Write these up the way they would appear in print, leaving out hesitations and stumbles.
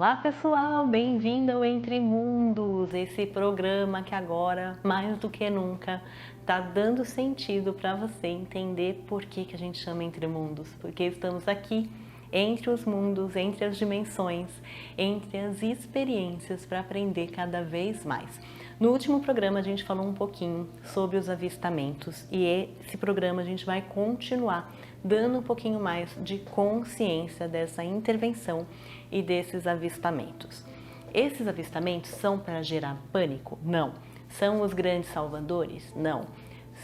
Olá pessoal, bem-vindo ao Entre Mundos, esse programa que agora, mais do que nunca, está dando sentido para você entender por que a gente chama Entre Mundos, porque estamos aqui entre os mundos, entre as dimensões, entre as experiências para aprender cada vez mais. No último programa a gente falou um pouquinho sobre os avistamentos e esse programa a gente vai continuar dando um pouquinho mais de consciência dessa intervenção e desses avistamentos. Esses avistamentos são para gerar pânico? Não. São os grandes salvadores? Não.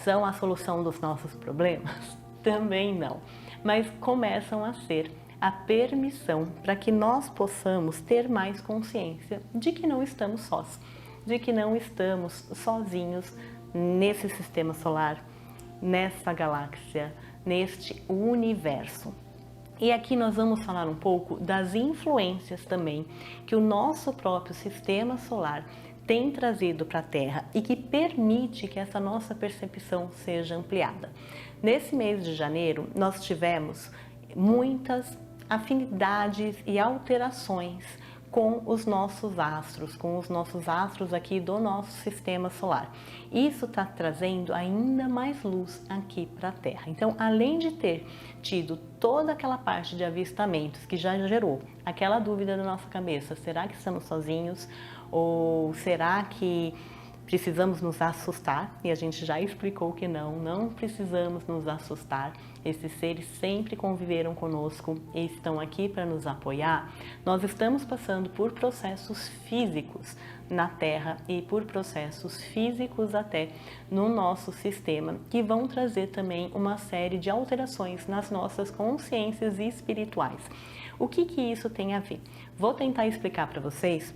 São a solução dos nossos problemas? Também não. Mas começam a ser a permissão para que nós possamos ter mais consciência de que não estamos sós, de que não estamos sozinhos nesse sistema solar, nessa galáxia, neste universo. E aqui nós vamos falar um pouco das influências também que o nosso próprio sistema solar tem trazido para a Terra e que permite que essa nossa percepção seja ampliada. Nesse mês de janeiro, nós tivemos muitas afinidades e alterações com os nossos astros aqui do nosso sistema solar. Isso está trazendo ainda mais luz aqui para a Terra. Então, além de ter tido toda aquela parte de avistamentos que já gerou aquela dúvida na nossa cabeça, será que estamos sozinhos? Ou será que precisamos nos assustar? E a gente já explicou que não precisamos nos assustar. Esses seres sempre conviveram conosco e estão aqui para nos apoiar. Nós estamos passando por processos físicos na Terra e por processos físicos até no nosso sistema, que vão trazer também uma série de alterações nas nossas consciências espirituais. O que isso tem a ver? Vou tentar explicar para vocês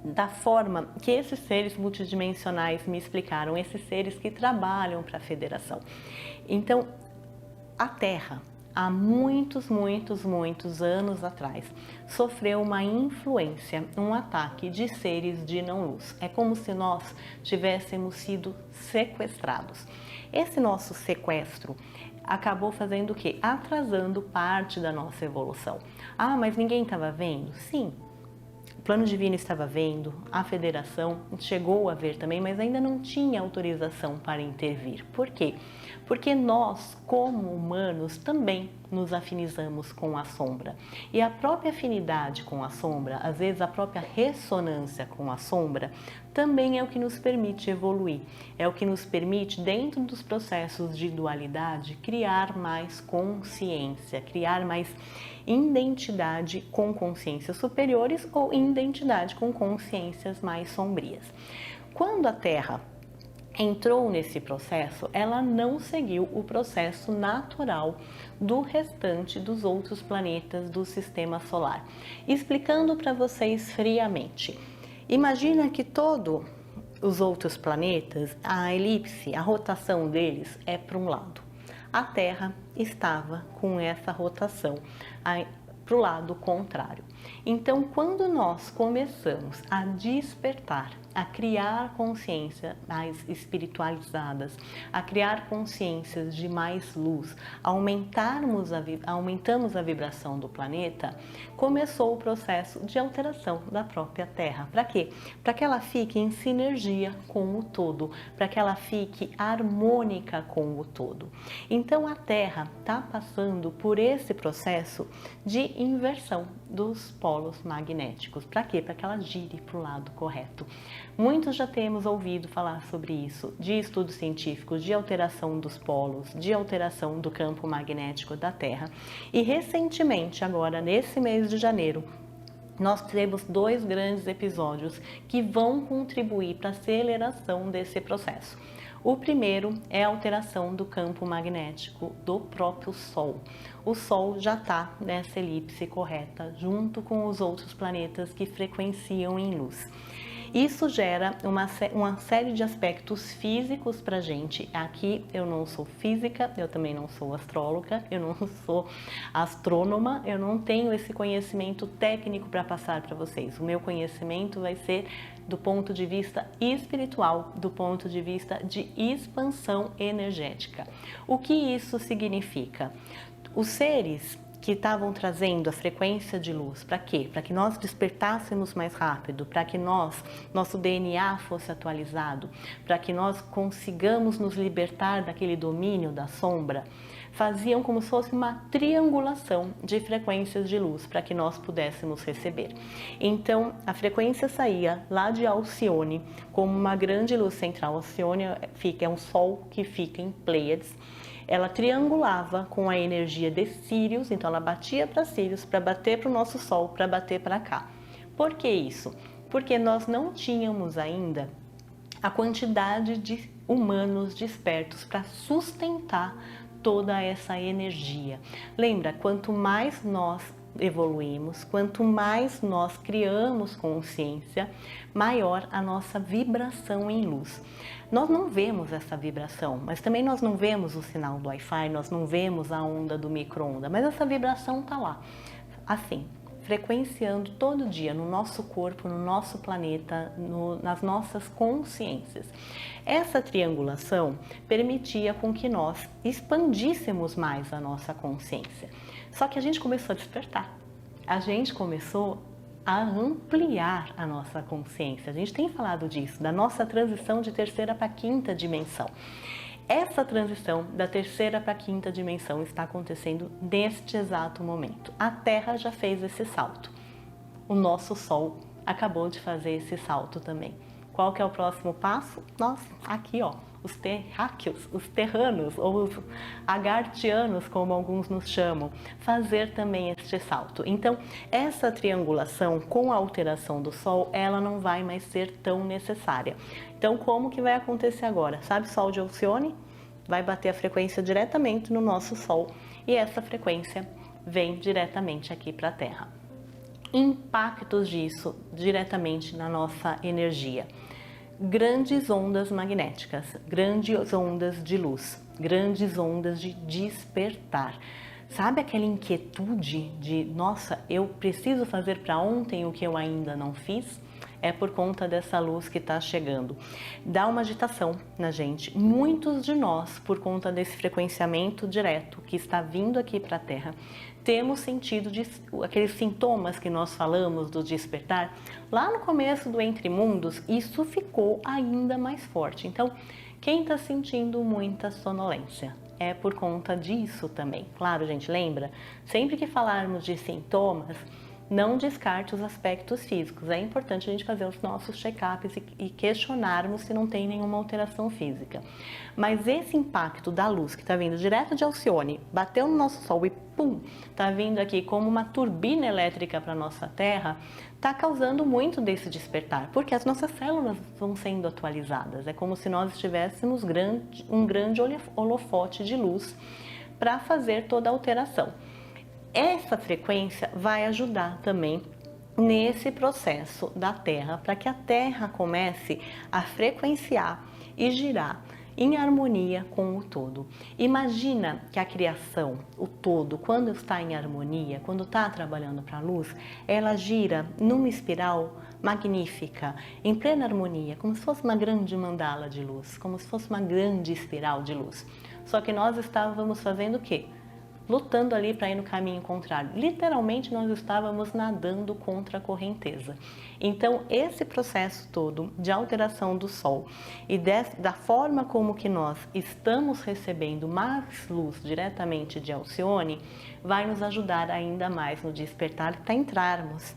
da forma que esses seres multidimensionais me explicaram, esses seres que trabalham para a Federação. Então, a Terra, há muitos anos atrás, sofreu uma influência, um ataque de seres de não-luz. É como se nós tivéssemos sido sequestrados. Esse nosso sequestro acabou fazendo o quê? Atrasando parte da nossa evolução. Ah, mas ninguém estava vendo? Sim. O plano divino estava vendo, a Federação chegou a ver também, mas ainda não tinha autorização para intervir. Por quê? Porque nós, como humanos, também nos afinizamos com a sombra. E a própria afinidade com a sombra, às vezes a própria ressonância com a sombra, também é o que nos permite evoluir. É o que nos permite, dentro dos processos de dualidade, criar mais consciência, criar mais identidade com consciências superiores ou identidade com consciências mais sombrias. Quando a Terra entrou nesse processo, ela não seguiu o processo natural do restante dos outros planetas do sistema solar. Explicando para vocês friamente, imagina que todos os outros planetas, a elipse, a rotação deles é para um lado. A Terra estava com essa rotação para o lado contrário. Então, quando nós começamos a despertar, a criar consciência mais espiritualizadas, a criar consciências de mais luz, aumentamos a vibração do planeta, começou o processo de alteração da própria Terra. Para quê? Para que ela fique em sinergia com o todo, para que ela fique harmônica com o todo. Então a Terra está passando por esse processo de inversão dos polos magnéticos. Para quê? Para que ela gire para o lado correto. Muitos já temos ouvido falar sobre isso, de estudos científicos, de alteração dos polos, de alteração do campo magnético da Terra. E recentemente, agora nesse mês de janeiro, nós temos 2 grandes episódios que vão contribuir para a aceleração desse processo. O primeiro é a alteração do campo magnético do próprio Sol. O Sol já está nessa elipse correta, junto com os outros planetas que frequenciam em luz. Isso gera uma série de aspectos físicos para a gente. Aqui eu não sou física, eu também não sou astróloga, eu não sou astrônoma, eu não tenho esse conhecimento técnico para passar para vocês. O meu conhecimento vai ser do ponto de vista espiritual, do ponto de vista de expansão energética. O que isso significa? Os seres que estavam trazendo a frequência de luz. Para quê? Para que nós despertássemos mais rápido, para que nosso DNA fosse atualizado, para que nós consigamos nos libertar daquele domínio da sombra, faziam como se fosse uma triangulação de frequências de luz para que nós pudéssemos receber. Então, a frequência saía lá de Alcione como uma grande luz central. Alcione é um sol que fica em Pleiades. Ela triangulava com a energia de Sírius, então ela batia para Sírius, para bater para o nosso Sol, para bater para cá. Por que isso? Porque nós não tínhamos ainda a quantidade de humanos despertos para sustentar toda essa energia. Lembra, quanto mais nós evoluímos, quanto mais nós criamos consciência, maior a nossa vibração em luz. Nós não vemos essa vibração, mas também nós não vemos o sinal do Wi-Fi, nós não vemos a onda do micro-onda, mas essa vibração está lá, assim, frequenciando todo dia no nosso corpo, no nosso planeta, nas nossas consciências. Essa triangulação permitia com que nós expandíssemos mais a nossa consciência. Só que a gente começou a despertar, a gente começou a ampliar a nossa consciência. A gente tem falado disso, da nossa transição de terceira para quinta dimensão. Essa transição da terceira para a quinta dimensão está acontecendo neste exato momento. A Terra já fez esse salto. O nosso Sol acabou de fazer esse salto também. Qual que é o próximo passo? Nós, aqui ó, os terráqueos, os terranos ou os agartianos, como alguns nos chamam, fazer também este salto. Então, essa triangulação com a alteração do Sol, ela não vai mais ser tão necessária. Então, como que vai acontecer agora? Sabe, Sol de Alcione? Vai bater a frequência diretamente no nosso Sol e essa frequência vem diretamente aqui para a Terra. Impactos disso diretamente na nossa energia. Grandes ondas magnéticas, grandes ondas de luz, grandes ondas de despertar. Sabe aquela inquietude de, nossa, eu preciso fazer para ontem o que eu ainda não fiz? É por conta dessa luz que está chegando. Dá uma agitação na gente. Muitos de nós, por conta desse frequenciamento direto que está vindo aqui para a Terra, temos sentido aqueles sintomas que nós falamos do despertar. Lá no começo do Entre Mundos, isso ficou ainda mais forte. Então, quem está sentindo muita sonolência? É por conta disso também. Claro, gente, lembra? Sempre que falarmos de sintomas, não descarte os aspectos físicos. É importante a gente fazer os nossos check-ups e questionarmos se não tem nenhuma alteração física. Mas esse impacto da luz que está vindo direto de Alcione, bateu no nosso Sol e pum, está vindo aqui como uma turbina elétrica para a nossa Terra, está causando muito desse despertar, porque as nossas células vão sendo atualizadas. É como se nós estivéssemos um grande holofote de luz para fazer toda a alteração. Essa frequência vai ajudar também nesse processo da Terra, para que a Terra comece a frequenciar e girar em harmonia com o todo. Imagina que a criação, o todo, quando está em harmonia, quando está trabalhando para a luz, ela gira numa espiral magnífica, em plena harmonia, como se fosse uma grande mandala de luz, como se fosse uma grande espiral de luz. Só que nós estávamos fazendo o quê? Lutando ali para ir no caminho contrário. Literalmente nós estávamos nadando contra a correnteza. Então esse processo todo de alteração do Sol e da forma como que nós estamos recebendo mais luz diretamente de Alcione, vai nos ajudar ainda mais no despertar para entrarmos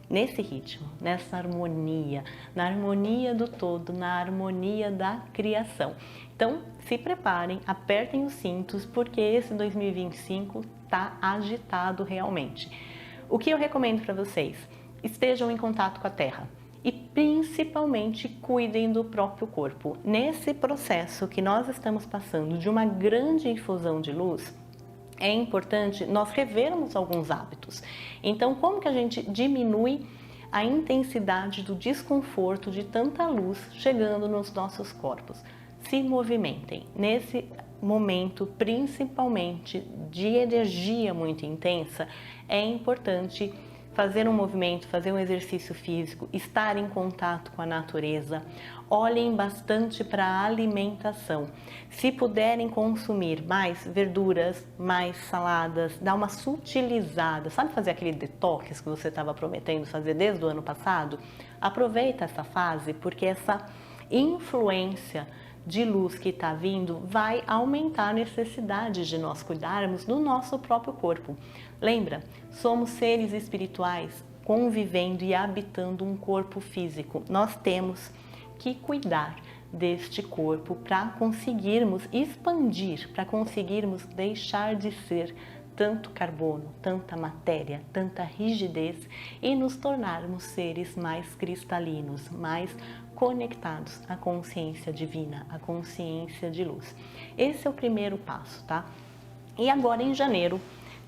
nesse ritmo, nessa harmonia, na harmonia do todo, na harmonia da criação. Então, se preparem, apertem os cintos, porque esse 2025 está agitado realmente. O que eu recomendo para vocês? Estejam em contato com a Terra e principalmente cuidem do próprio corpo. Nesse processo que nós estamos passando de uma grande infusão de luz, é importante nós revermos alguns hábitos. Então, como que a gente diminui a intensidade do desconforto de tanta luz chegando nos nossos corpos? Se movimentem. Nesse momento, principalmente de energia muito intensa, é importante fazer um movimento, fazer um exercício físico, estar em contato com a natureza. Olhem bastante para a alimentação. Se puderem consumir mais verduras, mais saladas, dar uma sutilizada. Sabe fazer aquele detox que você estava prometendo fazer desde o ano passado? Aproveita essa fase, porque essa influência de luz que está vindo vai aumentar a necessidade de nós cuidarmos do nosso próprio corpo. Lembra, somos seres espirituais convivendo e habitando um corpo físico. Nós temos que cuidar deste corpo para conseguirmos expandir, para conseguirmos deixar de ser tanto carbono, tanta matéria, tanta rigidez e nos tornarmos seres mais cristalinos, mais conectados à consciência divina, à consciência de luz. Esse é o primeiro passo, tá? E agora em janeiro,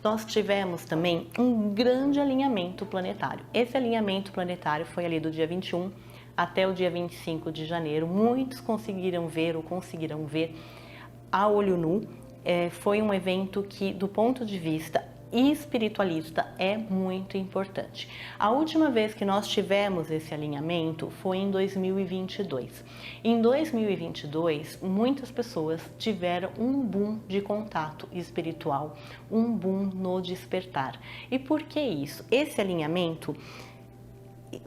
nós tivemos também um grande alinhamento planetário. Esse alinhamento planetário foi ali do dia 21 até o dia 25 de janeiro. Muitos conseguiram ver a olho nu. Foi um evento que, do ponto de vista espiritualista, é muito importante. A última vez que nós tivemos esse alinhamento foi em 2022. Em 2022, muitas pessoas tiveram um boom de contato espiritual, um boom no despertar. E por que isso? Esse alinhamento,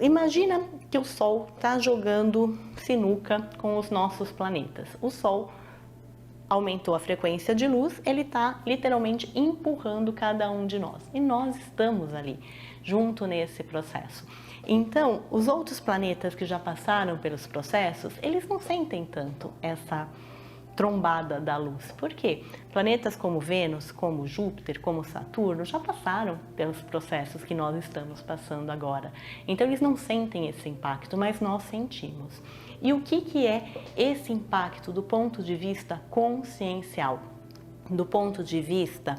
imagina que o Sol está jogando sinuca com os nossos planetas. O Sol aumentou a frequência de luz, ele está literalmente empurrando cada um de nós. E nós estamos ali, junto nesse processo. Então, os outros planetas que já passaram pelos processos, eles não sentem tanto essa trombada da luz. Por quê? Planetas como Vênus, como Júpiter, como Saturno, já passaram pelos processos que nós estamos passando agora. Então, eles não sentem esse impacto, mas nós sentimos. E o que é esse impacto do ponto de vista consciencial, do ponto de vista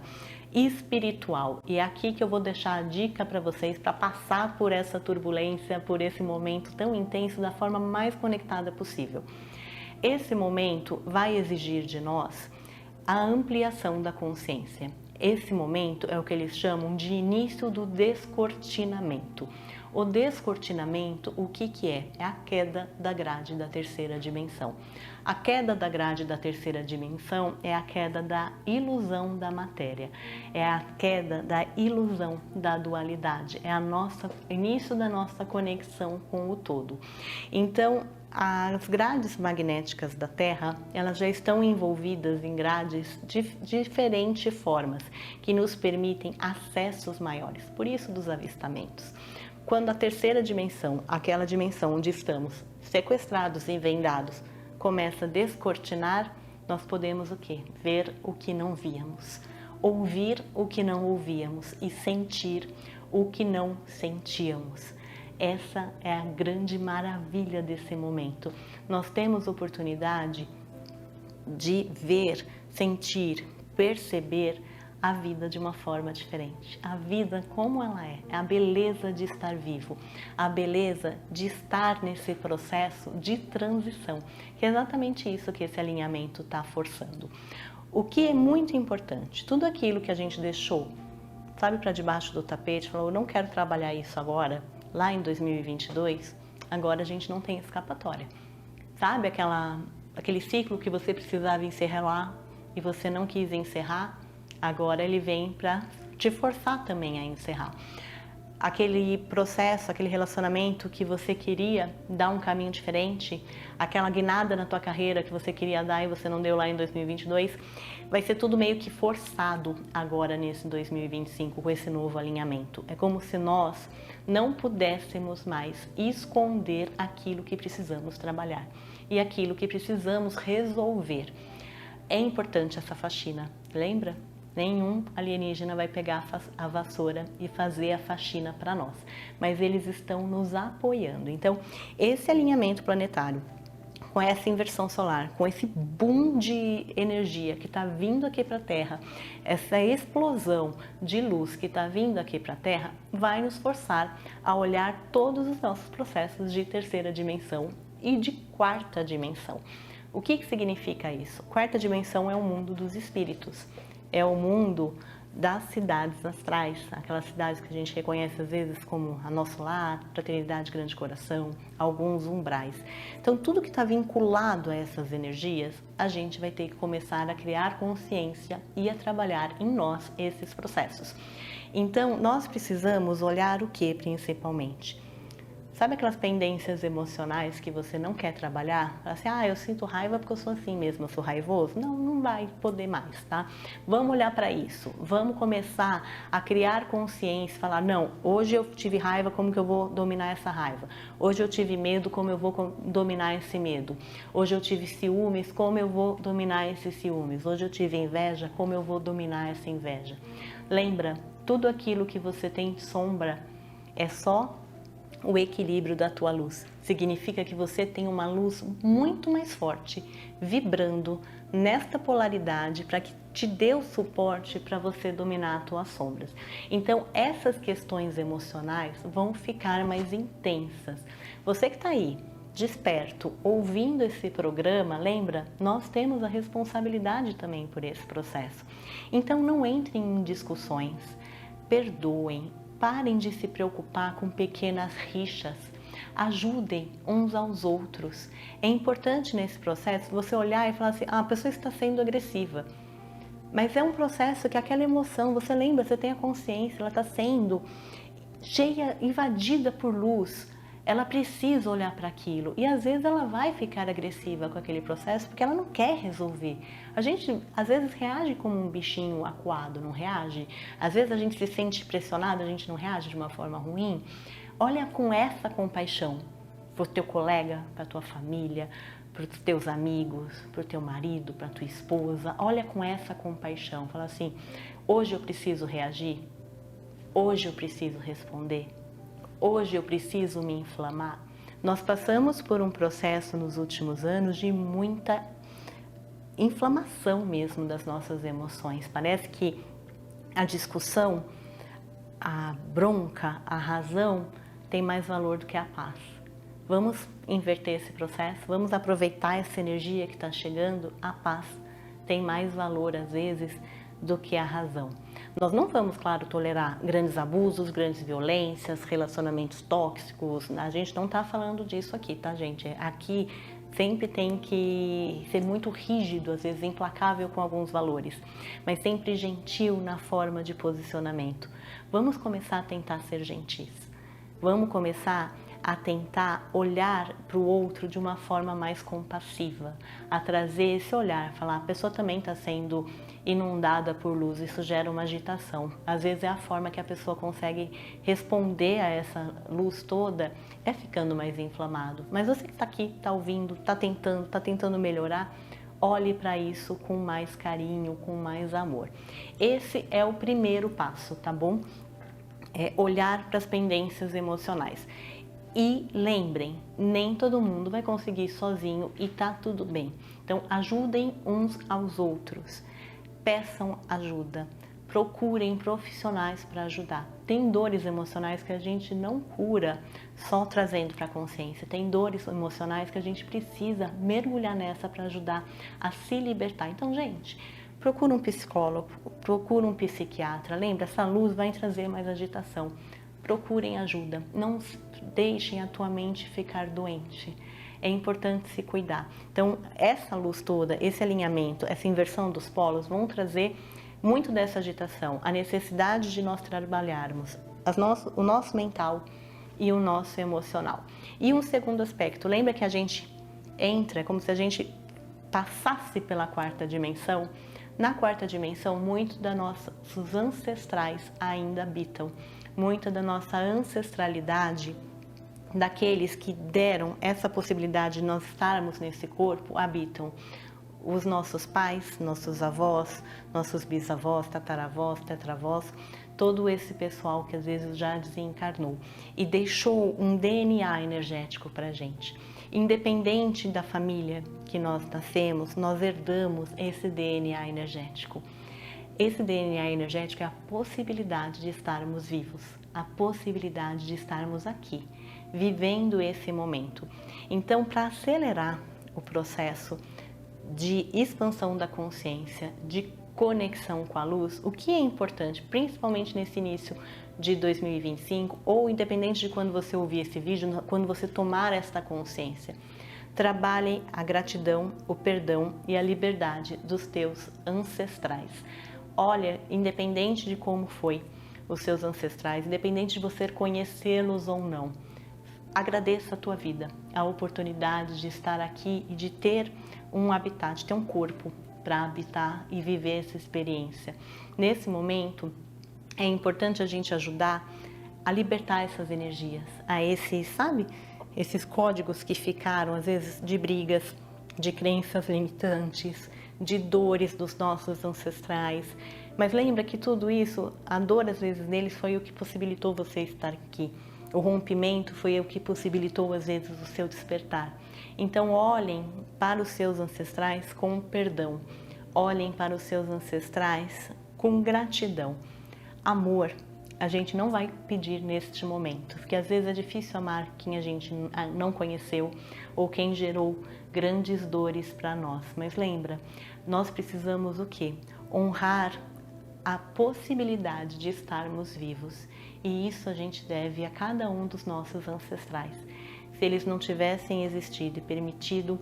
espiritual? E é aqui que eu vou deixar a dica para vocês para passar por essa turbulência, por esse momento tão intenso da forma mais conectada possível. Esse momento vai exigir de nós a ampliação da consciência. Esse momento é o que eles chamam de início do descortinamento. O descortinamento, o que é? É a queda da grade da terceira dimensão. A queda da grade da terceira dimensão é a queda da ilusão da matéria, é a queda da ilusão da dualidade, é o início da nossa conexão com o todo. Então, as grades magnéticas da Terra, elas já estão envolvidas em grades de diferentes formas, que nos permitem acessos maiores, por isso dos avistamentos. Quando a terceira dimensão, aquela dimensão onde estamos sequestrados e vendados, começa a descortinar, nós podemos o quê? Ver o que não víamos, ouvir o que não ouvíamos e sentir o que não sentíamos. Essa é a grande maravilha desse momento. Nós temos oportunidade de ver, sentir, perceber a vida de uma forma diferente. A vida como ela é a beleza de estar vivo, a beleza de estar nesse processo de transição, que é exatamente isso que esse alinhamento está forçando. O que é muito importante, tudo aquilo que a gente deixou, sabe, para debaixo do tapete, falou, eu não quero trabalhar isso agora, lá em 2022, agora a gente não tem escapatória. Sabe aquele ciclo que você precisava encerrar lá e você não quis encerrar? Agora ele vem para te forçar também a encerrar. Aquele processo, aquele relacionamento que você queria dar um caminho diferente, aquela guinada na tua carreira que você queria dar e você não deu lá em 2022, vai ser tudo meio que forçado agora nesse 2025 com esse novo alinhamento. É como se nós não pudéssemos mais esconder aquilo que precisamos trabalhar e aquilo que precisamos resolver. É importante essa faxina, lembra? Nenhum alienígena vai pegar a vassoura e fazer a faxina para nós, mas eles estão nos apoiando. Então, esse alinhamento planetário, com essa inversão solar, com esse boom de energia que está vindo aqui para a Terra, essa explosão de luz que está vindo aqui para a Terra, vai nos forçar a olhar todos os nossos processos de terceira dimensão e de quarta dimensão. O que significa isso? Quarta dimensão é o mundo dos espíritos. É o mundo das cidades astrais, aquelas cidades que a gente reconhece às vezes como a Nosso Lar, Fraternidade Grande Coração, alguns umbrais. Então tudo que está vinculado a essas energias, a gente vai ter que começar a criar consciência e a trabalhar em nós esses processos. Então nós precisamos olhar o que principalmente? Sabe aquelas pendências emocionais que você não quer trabalhar? Assim, eu sinto raiva porque eu sou assim mesmo, eu sou raivoso. Não, não vai poder mais, tá? Vamos olhar para isso. Vamos começar a criar consciência, falar, não, hoje eu tive raiva, como que eu vou dominar essa raiva? Hoje eu tive medo, como eu vou dominar esse medo? Hoje eu tive ciúmes, como eu vou dominar esses ciúmes? Hoje eu tive inveja, como eu vou dominar essa inveja? Lembra, tudo aquilo que você tem de sombra é só o equilíbrio da tua luz. Significa que você tem uma luz muito mais forte, vibrando nesta polaridade para que te dê o suporte para você dominar as tuas sombras. Então, essas questões emocionais vão ficar mais intensas. Você que está aí, desperto, ouvindo esse programa, lembra? Nós temos a responsabilidade também por esse processo. Então, não entrem em discussões, perdoem, parem de se preocupar com pequenas rixas, ajudem uns aos outros. É importante nesse processo você olhar e falar assim, a pessoa está sendo agressiva. Mas é um processo que aquela emoção, você lembra, você tem a consciência, ela está sendo cheia, invadida por luz. Ela precisa olhar para aquilo e às vezes ela vai ficar agressiva com aquele processo porque ela não quer resolver. A gente às vezes reage como um bichinho acuado, não reage? Às vezes a gente se sente pressionado, a gente não reage de uma forma ruim. Olha com essa compaixão para o teu colega, para a tua família, para os teus amigos, para o teu marido, para a tua esposa. Olha com essa compaixão. Fala assim, hoje eu preciso reagir? Hoje eu preciso responder? Hoje eu preciso me inflamar? Nós passamos por um processo nos últimos anos de muita inflamação mesmo das nossas emoções. Parece que a discussão, a bronca, a razão tem mais valor do que a paz. Vamos inverter esse processo, vamos aproveitar essa energia que está chegando. A paz tem mais valor às vezes do que a razão. Nós não vamos, claro, tolerar grandes abusos, grandes violências, relacionamentos tóxicos. A gente não está falando disso aqui, tá, gente? Aqui sempre tem que ser muito rígido, às vezes implacável com alguns valores, mas sempre gentil na forma de posicionamento. Vamos começar a tentar ser gentis. Vamos começar a tentar olhar para o outro de uma forma mais compassiva, a trazer esse olhar, falar, a pessoa também está sendo inundada por luz, isso gera uma agitação. Às vezes é a forma que a pessoa consegue responder a essa luz toda, é ficando mais inflamado. Mas você que está aqui, está ouvindo, está tentando melhorar, olhe para isso com mais carinho, com mais amor. Esse é o primeiro passo, tá bom? É olhar para as pendências emocionais. E lembrem, nem todo mundo vai conseguir sozinho e tá tudo bem. Então ajudem uns aos outros, peçam ajuda, procurem profissionais para ajudar. Tem dores emocionais que a gente não cura só trazendo para a consciência, tem dores emocionais que a gente precisa mergulhar nessa para ajudar a se libertar. Então, gente, procura um psicólogo, procura um psiquiatra. Lembra, essa luz vai trazer mais agitação. Procurem ajuda, não deixem a tua mente ficar doente. É importante se cuidar. Então, essa luz toda, esse alinhamento, essa inversão dos polos vão trazer muito dessa agitação, a necessidade de nós trabalharmos o nosso mental e o nosso emocional. E um segundo aspecto, lembra que a gente entra como se a gente passasse pela quarta dimensão? Na quarta dimensão, muito das nossas ancestrais ainda habitam. Muita da nossa ancestralidade, daqueles que deram essa possibilidade de nós estarmos nesse corpo, habitam. Os nossos pais, nossos avós, nossos bisavós, tataravós, tetravós, todo esse pessoal que às vezes já desencarnou e deixou um DNA energético para a gente. Independente da família que nós nascemos, nós herdamos esse DNA energético. Esse DNA energético é a possibilidade de estarmos vivos, a possibilidade de estarmos aqui, vivendo esse momento. Então, para acelerar o processo de expansão da consciência, de conexão com a luz, o que é importante, principalmente nesse início de 2025, ou independente de quando você ouvir esse vídeo, quando você tomar esta consciência, trabalhem a gratidão, o perdão e a liberdade dos teus ancestrais. Olha, independente de como foi os seus ancestrais, independente de você conhecê-los ou não, agradeça a tua vida, a oportunidade de estar aqui e de ter um habitat, de ter um corpo para habitar e viver essa experiência. Nesse momento, é importante a gente ajudar a libertar essas energias, a esses, sabe, esses códigos que ficaram, às vezes, de brigas, de crenças limitantes, de dores dos nossos ancestrais. Mas lembra que tudo isso, a dor às vezes neles foi o que possibilitou você estar aqui. O rompimento foi o que possibilitou às vezes o seu despertar. Então olhem para os seus ancestrais com perdão. Olhem para os seus ancestrais com gratidão. Amor, a gente não vai pedir neste momento, porque às vezes é difícil amar quem a gente não conheceu ou quem gerou grandes dores para nós. Mas lembra, nós precisamos o quê? Honrar a possibilidade de estarmos vivos. E isso a gente deve a cada um dos nossos ancestrais. Se eles não tivessem existido e permitido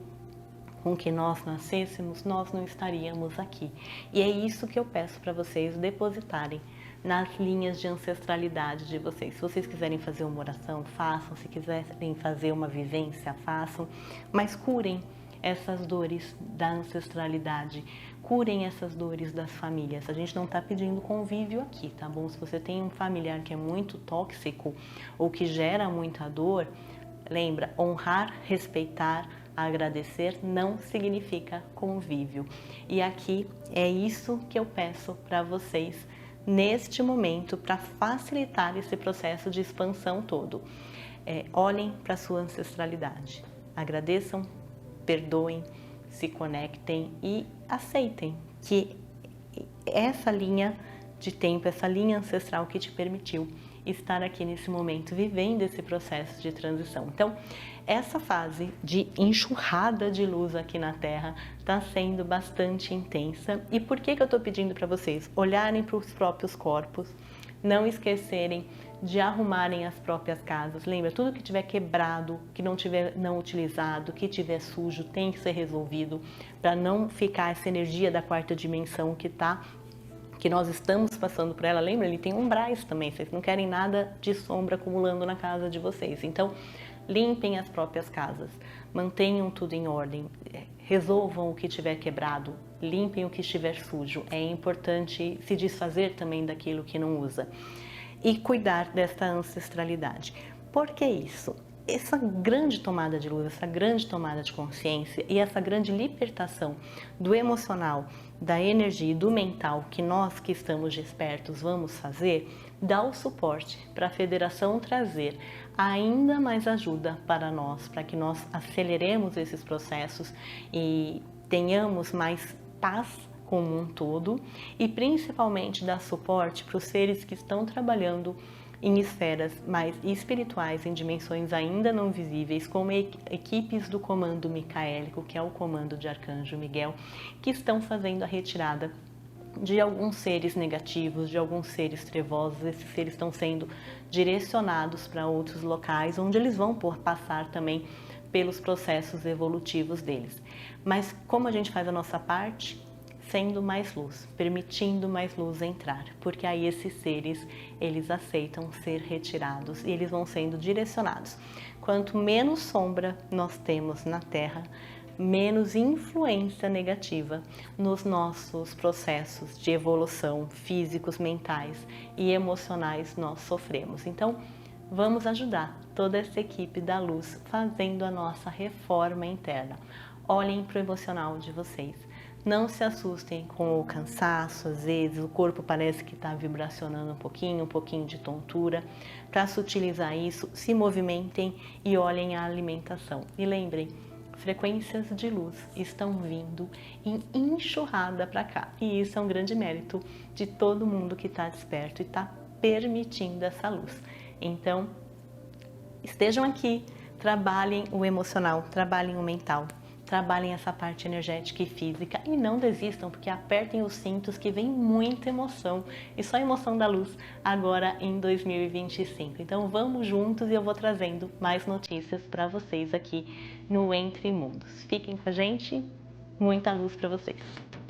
com que nós nascêssemos, nós não estaríamos aqui. E é isso que eu peço para vocês depositarem nas linhas de ancestralidade de vocês. Se vocês quiserem fazer uma oração, façam. Se quiserem fazer uma vivência, façam. Mas curem essas dores da ancestralidade. Curem essas dores das famílias. A gente não está pedindo convívio aqui, tá bom? Se você tem um familiar que é muito tóxico ou que gera muita dor, lembra, honrar, respeitar, agradecer não significa convívio. E aqui é isso que eu peço para vocês neste momento, para facilitar esse processo de expansão todo. Olhem para a sua ancestralidade, agradeçam, perdoem, se conectem e aceitem que essa linha de tempo, essa linha ancestral que te permitiu estar aqui nesse momento, vivendo esse processo de transição. Então, essa fase de enxurrada de luz aqui na Terra está sendo bastante intensa. E por que eu estou pedindo para vocês olharem para os próprios corpos, não esquecerem de arrumarem as próprias casas. Lembra, tudo que tiver quebrado, que não tiver não utilizado, que tiver sujo, tem que ser resolvido para não ficar essa energia da quarta dimensão que nós estamos passando por ela. Lembra, ele tem umbrais também, vocês não querem nada de sombra acumulando na casa de vocês. Então, limpem as próprias casas, mantenham tudo em ordem, resolvam o que tiver quebrado, limpem o que estiver sujo. É importante se desfazer também daquilo que não usa e cuidar desta ancestralidade. Por que isso? Essa grande tomada de luz, essa grande tomada de consciência e essa grande libertação do emocional, da energia e do mental que nós que estamos despertos vamos fazer, dá o suporte para a Federação trazer ainda mais ajuda para nós, para que nós aceleremos esses processos e tenhamos mais paz como um todo e principalmente dar suporte para os seres que estão trabalhando em esferas mais espirituais, em dimensões ainda não visíveis, como equipes do comando micaélico, que é o comando de Arcanjo Miguel, que estão fazendo a retirada de alguns seres negativos, de alguns seres trevosos. Esses seres estão sendo direcionados para outros locais, onde eles vão passar também pelos processos evolutivos deles. Mas como a gente faz a nossa parte? Sendo mais luz, permitindo mais luz entrar, porque aí esses seres, eles aceitam ser retirados e eles vão sendo direcionados. Quanto menos sombra nós temos na Terra, menos influência negativa nos nossos processos de evolução físicos, mentais e emocionais nós sofremos. Então, vamos ajudar toda essa equipe da luz fazendo a nossa reforma interna. Olhem para o emocional de vocês. Não se assustem com o cansaço, às vezes o corpo parece que está vibracionando um pouquinho de tontura. Para sutilizar isso, se movimentem e olhem a alimentação. E lembrem, frequências de luz estão vindo em enxurrada para cá. E isso é um grande mérito de todo mundo que está desperto e está permitindo essa luz. Então, estejam aqui, trabalhem o emocional, trabalhem o mental. trabalhem essa parte energética e física e não desistam, porque apertem os cintos que vem muita emoção e só emoção da luz agora em 2025. Então vamos juntos e eu vou trazendo mais notícias para vocês aqui no Entre Mundos. Fiquem com a gente, muita luz para vocês.